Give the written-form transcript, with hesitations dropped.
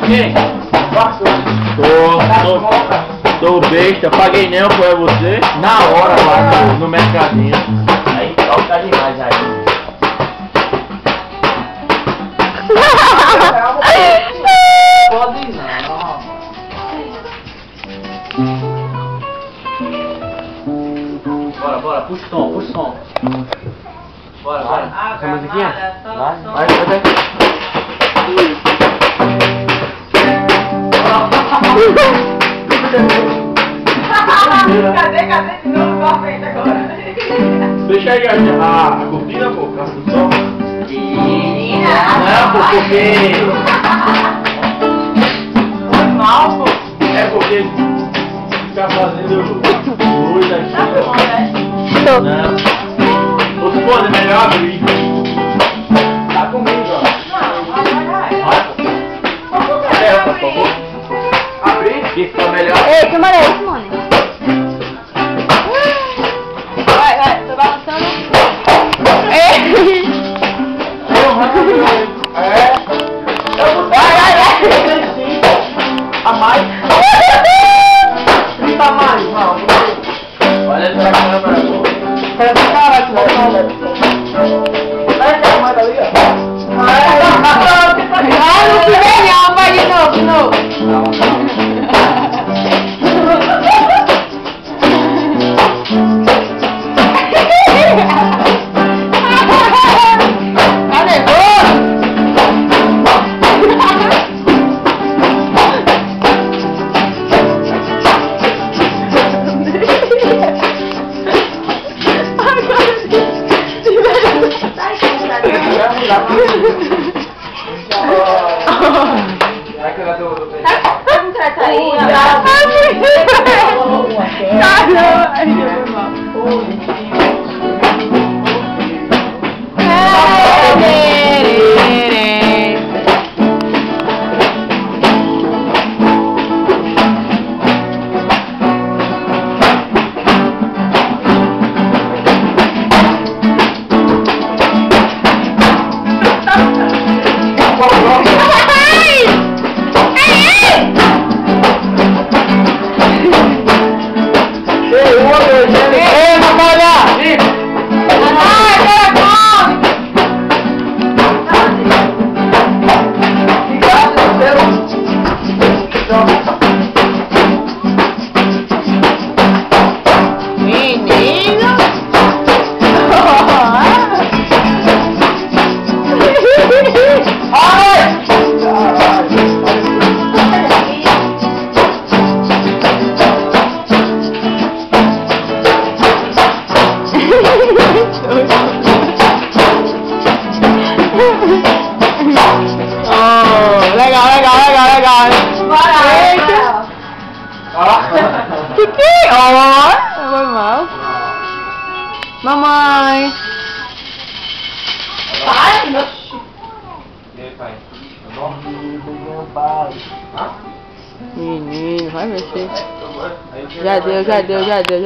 Quem? Tô besta, paguei não, foi você? Na hora lá no mercadinho. Aí toca demais aí. Pode não, rapaz. Bora, puxa o som. Bora. Essa musiquinha? Vai. Cadê de novo com a frente agora? Deixa aí a cortina, pô, caça do som. Não, pô, porque... Foi mal, pô. É porque ficar fazendo luz aqui. Não. Os fones é melhor abrir. Tá comigo, ó. Não, por favor. Abrir, que fica melhor. Ei, que maneiro, Simone. Vai, tô balançando. Ei! Vai. A mais. Tá mais, não. Olha pra câmera. Parece que caralho, vai. Vai, tá mais ali, ó. Não se vem não, vai de novo. Tá nervoso? Oh, legal. Bora! Que? Ó, foi mal. Mamãe. Vai, meu... E aí, pai? Tá bom? Menino, vai mexer. Já deu.